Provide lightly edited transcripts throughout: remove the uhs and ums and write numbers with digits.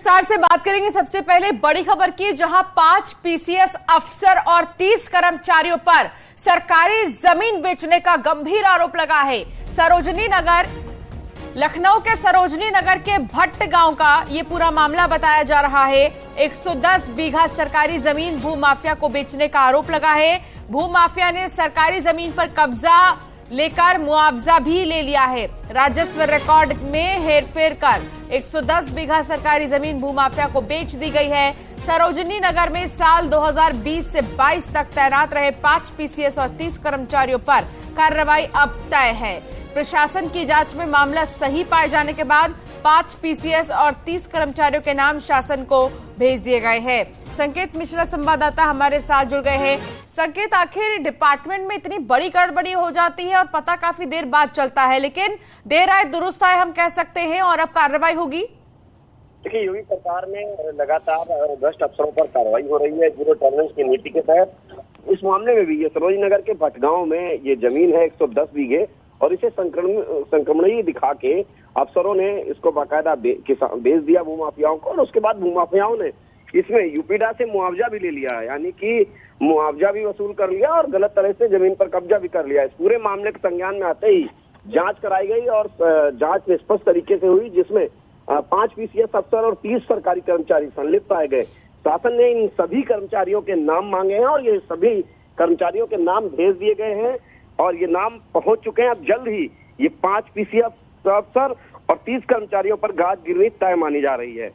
विस्तार से बात करेंगे। सबसे पहले बड़ी खबर की, जहां 5 पीसीएस अफसर और 30 कर्मचारियों पर सरकारी जमीन बेचने का गंभीर आरोप लगा है। सरोजनी नगर, लखनऊ के सरोजनी नगर के भट्ट गांव का ये पूरा मामला बताया जा रहा है। 110 बीघा सरकारी जमीन भूमाफिया को बेचने का आरोप लगा है। भूमाफिया ने सरकारी जमीन पर कब्जा लेकर मुआवजा भी ले लिया है। राजस्व रिकॉर्ड में हेरफेर कर 110 बीघा सरकारी जमीन भूमाफिया को बेच दी गई है। सरोजनी नगर में साल 2020 से 22 तक तैनात रहे 5 पीसीएस और 30 कर्मचारियों पर कार्रवाई अब तय है। प्रशासन की जांच में मामला सही पाए जाने के बाद 5 पीसीएस और 30 कर्मचारियों के नाम शासन को भेज दिए गए हैं। संकेत मिश्रा संवाददाता हमारे साथ जुड़ गए हैं। संकेत, आखिर डिपार्टमेंट में इतनी बड़ी गड़बड़ी हो जाती है और पता काफी देर बाद चलता है, लेकिन देर आए दुरुस्त आए हम कह सकते हैं, और अब कार्रवाई होगी। देखिए, योगी सरकार में लगातार भ्रष्ट अफसरों पर कार्रवाई हो रही है जीरो टॉलरेंस की नीति के तहत। इस मामले में भी ये सरोजनी नगर के भटगांव में ये जमीन है 110 बीघे, और इसे संक्रमणीय दिखा के अफसरों ने इसको बाकायदा बेच दिया भूमाफियाओं को, और उसके बाद भूमाफियाओं ने इसमें यूपीडा से मुआवजा भी ले लिया है, यानी कि मुआवजा भी वसूल कर लिया और गलत तरह से जमीन पर कब्जा भी कर लिया। इस पूरे मामले के संज्ञान में आते ही जांच कराई गई और जांच निष्पक्ष तरीके से हुई, जिसमें 5 पीसीएस अफसर और 30 सरकारी कर्मचारी संलिप्त पाए गए। शासन ने इन सभी कर्मचारियों के नाम मांगे हैं और ये सभी कर्मचारियों के नाम भेज दिए गए हैं और ये नाम पहुंच चुके हैं। अब जल्द ही ये 5 पीसीएस अफसर और 30 कर्मचारियों पर गाज गिरनी तय मानी जा रही है।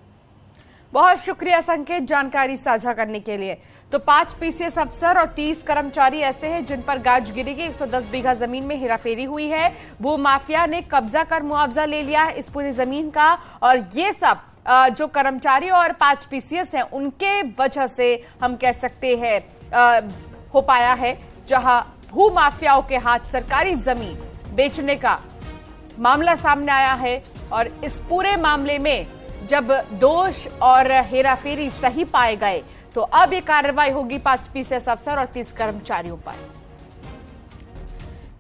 बहुत शुक्रिया संकेत, जानकारी साझा करने के लिए। तो 5 पीसीएस अफसर और 30 कर्मचारी ऐसे हैं जिन पर गाज गिरेगी। 110 बीघा जमीन में हेराफेरी हुई है, भूमाफिया ने कब्जा कर मुआवजा ले लिया है इस पूरी जमीन का, और ये सब जो कर्मचारी और 5 पीसीएस हैं उनके वजह से हम कह सकते हैं हो पाया है, जहां भूमाफियाओं के हाथ सरकारी जमीन बेचने का मामला सामने आया है। और इस पूरे मामले में जब दोष और हेराफेरी सही पाए गए तो अब ये कार्रवाई होगी 5 पीसीएस अफसर और 30 कर्मचारियों पर।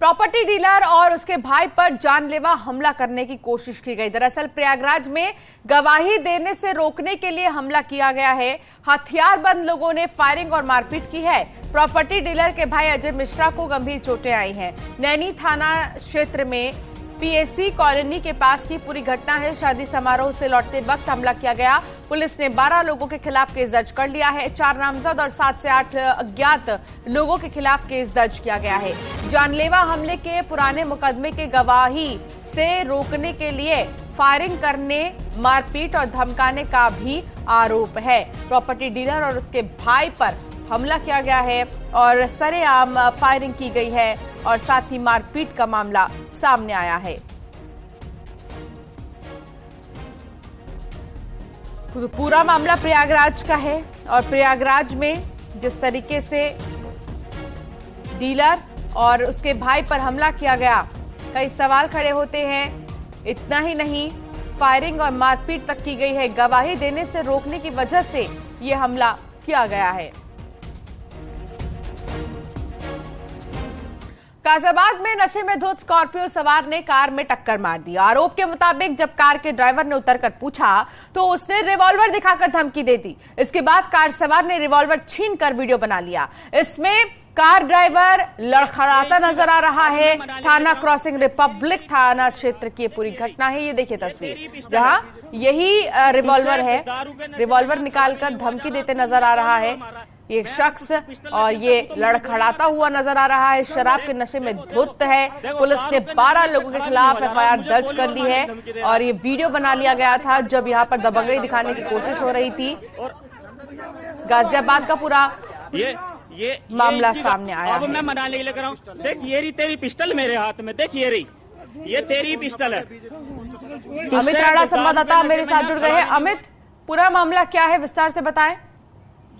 प्रॉपर्टी डीलर और उसके भाई पर जानलेवा हमला करने की कोशिश की गई। दरअसल प्रयागराज में गवाही देने से रोकने के लिए हमला किया गया है। हथियारबंद लोगों ने फायरिंग और मारपीट की है। प्रॉपर्टी डीलर के भाई अजय मिश्रा को गंभीर चोटें आई हैं। नैनी थाना क्षेत्र में पीएसी कॉलोनी के पास की पूरी घटना है। शादी समारोह से लौटते वक्त हमला किया गया। पुलिस ने 12 लोगों के खिलाफ केस दर्ज कर लिया है। 4 नामजद और 7 से 8 अज्ञात लोगों के खिलाफ केस दर्ज किया गया है। जानलेवा हमले के पुराने मुकदमे के गवाही से रोकने के लिए फायरिंग करने, मारपीट और धमकाने का भी आरोप है। प्रॉपर्टी डीलर और उसके भाई पर हमला किया गया है और सरेआम फायरिंग की गई है और साथ ही मारपीट का मामला सामने आया है। पूरा मामला प्रयागराज का है और प्रयागराज में जिस तरीके से डीलर और उसके भाई पर हमला किया गया, कई सवाल खड़े होते हैं। इतना ही नहीं, फायरिंग और मारपीट तक की गई है। गवाही देने से रोकने की वजह से यह हमला किया गया है। गाजियाबाद में नशे में धुत स्कॉर्पियो सवार ने कार में टक्कर मार दी। आरोप के मुताबिक जब कार के ड्राइवर ने उतरकर पूछा तो उसने रिवॉल्वर दिखाकर धमकी दे दी। इसके बाद कार सवार ने रिवॉल्वर छीनकर वीडियो बना लिया। इसमें कार ड्राइवर लड़खड़ाता नजर आ रहा है। थाना क्रॉसिंग रिपब्लिक थाना क्षेत्र की पूरी घटना है। ये देखिए तस्वीर, जहां यही रिवॉल्वर है, रिवॉल्वर निकालकर धमकी देते नजर आ रहा है एक शख्स, और ये लड़खड़ाता हुआ नजर आ रहा है। शराब के नशे में धुत है। पुलिस ने 12 लोगों के खिलाफ एफआईआर दर्ज कर ली है और ये वीडियो बना लिया गया था जब यहाँ पर दबंगई दिखाने की कोशिश हो रही थी। गाजियाबाद का पूरा ये मामला सामने आया। अब मैं मनाने के लिए कर रहा हूँ। देख, ये रही तेरी पिस्टल मेरे हाथ में, देख ये रही, ये तेरी पिस्टल है। अमित राणा संवाददाता मेरे साथ जुड़ गए हैं। अमित, पूरा मामला क्या है, विस्तार से बताएं।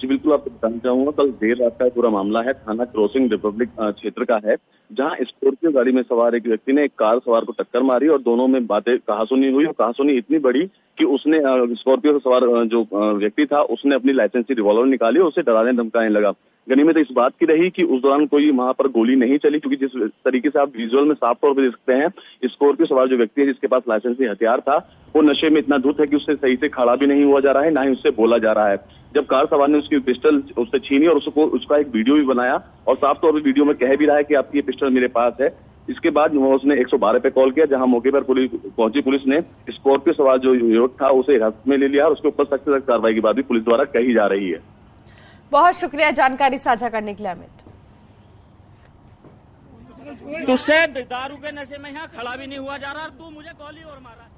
जी बिल्कुल, आपको बताना चाहूंगा, कल देर रात का पूरा मामला है। थाना क्रॉसिंग रिपब्लिक क्षेत्र का है, जहां स्कॉर्पियो गाड़ी में सवार एक व्यक्ति ने एक कार सवार को टक्कर मारी और दोनों में बातें कहासुनी हुई और कहासुनी इतनी बड़ी कि उसने स्कॉर्पियो से सवार जो व्यक्ति था उसने अपनी लाइसेंसी रिवॉल्वर निकाली और उसे डराने धमकाने लगा। गनीमत इस बात की रही कि उस दौरान कोई वहां पर गोली नहीं चली, क्योंकि जिस तरीके से आप विजुअल में साफ तौर पर देख सकते हैं, स्कॉर्पियो सवार जो व्यक्ति है जिसके पास लाइसेंसी हथियार था वो नशे में इतना धुत है कि उससे सही से खड़ा भी नहीं हुआ जा रहा है, ना ही उससे बोला जा रहा है। जब कार सवार ने उसकी पिस्टल उससे छीनी और उसका एक वीडियो भी बनाया और साफ तौर पर वीडियो में कह भी रहा है कि आपकी ये पिस्टल मेरे पास है। इसके बाद उसने 112 पे कॉल किया, जहां मौके पर पहुंची पुलिस ने स्कॉर्पियो सवार जो युवक था उसे हिरासत में ले लिया और उसके ऊपर सख्त से सख्त कार्रवाई की बात भी पुलिस द्वारा कही जा रही है। बहुत शुक्रिया जानकारी साझा करने के लिए अमित। तुझसे दारू के नशे में यहाँ खड़ा भी नहीं हुआ जा रहा और तू मुझे गोली और मारा।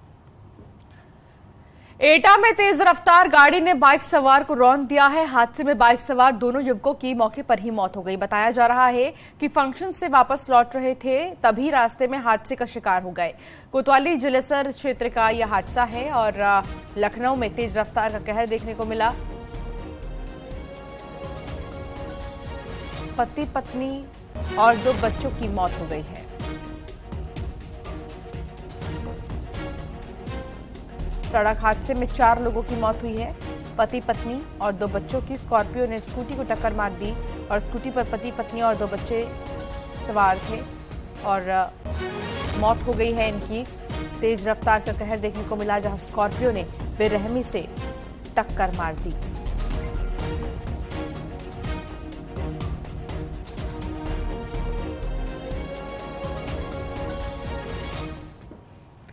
एटा में तेज रफ्तार गाड़ी ने बाइक सवार को रौंद दिया है। हादसे में बाइक सवार दोनों युवकों की मौके पर ही मौत हो गई। बताया जा रहा है कि फंक्शन से वापस लौट रहे थे, तभी रास्ते में हादसे का शिकार हो गए। कोतवाली जिलेसर क्षेत्र का यह हादसा है और लखनऊ में तेज रफ्तार का कहर देखने को मिला। पति पत्नी और 2 बच्चों की मौत हो गई है। सड़क हादसे में 4 लोगों की मौत हुई है। पति पत्नी और 2 बच्चों की। स्कॉर्पियो ने स्कूटी को टक्कर मार दी और स्कूटी पर पति पत्नी और 2 बच्चे सवार थे और मौत हो गई है इनकी। तेज रफ्तार का कहर देखने को मिला, जहां स्कॉर्पियो ने बेरहमी से टक्कर मार दी।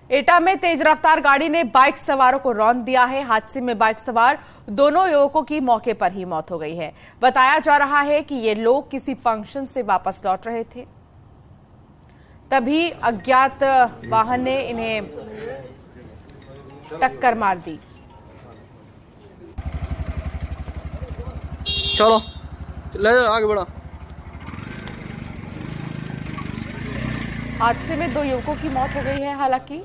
एटा में तेज रफ्तार गाड़ी ने बाइक सवारों को रौंद दिया है। हादसे में बाइक सवार दोनों युवकों की मौके पर ही मौत हो गई है। बताया जा रहा है कि ये लोग किसी फंक्शन से वापस लौट रहे थे, तभी अज्ञात वाहन ने इन्हें टक्कर मार दी। चलो ले आगे बढ़ा। हादसे में 2 युवकों की मौत हो गई है। हालांकि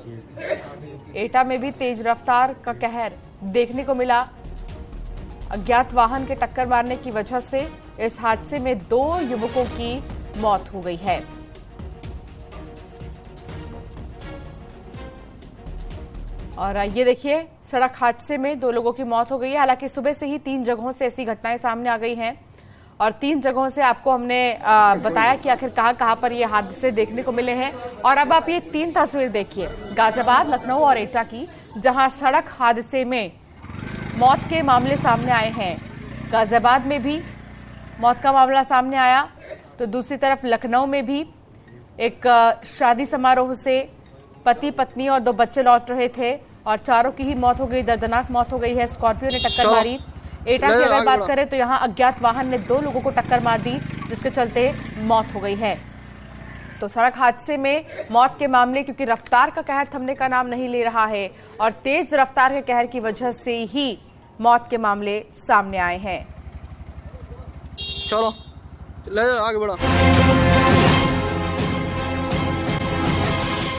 एटा में भी तेज रफ्तार का कहर देखने को मिला। अज्ञात वाहन के टक्कर मारने की वजह से इस हादसे में 2 युवकों की मौत हो गई है। और ये देखिए, सड़क हादसे में 2 लोगों की मौत हो गई है। हालांकि सुबह से ही 3 जगहों से ऐसी घटनाएं सामने आ गई हैं और 3 जगहों से आपको हमने बताया कि आखिर कहां पर ये हादसे देखने को मिले हैं। और अब आप ये 3 तस्वीर देखिए, गाजियाबाद, लखनऊ और एटा की, जहां सड़क हादसे में मौत के मामले सामने आए हैं। गाजियाबाद में भी मौत का मामला सामने आया, तो दूसरी तरफ लखनऊ में भी एक शादी समारोह से पति पत्नी और 2 बच्चे लौट रहे थे और 4 की ही मौत हो गई। दर्दनाक मौत हो गई है। स्कॉर्पियो ने टक्कर मारी। एटा की अगर बात करें तो यहां अज्ञात वाहन ने 2 लोगों को टक्कर मार दी, जिसके चलते मौत हो गई है। तो सड़क हादसे में मौत के मामले, क्योंकि रफ्तार का कहर थमने का नाम नहीं ले रहा है और तेज रफ्तार के कहर की वजह से ही मौत के मामले सामने आए हैं। चलो ले आगे बढ़ा।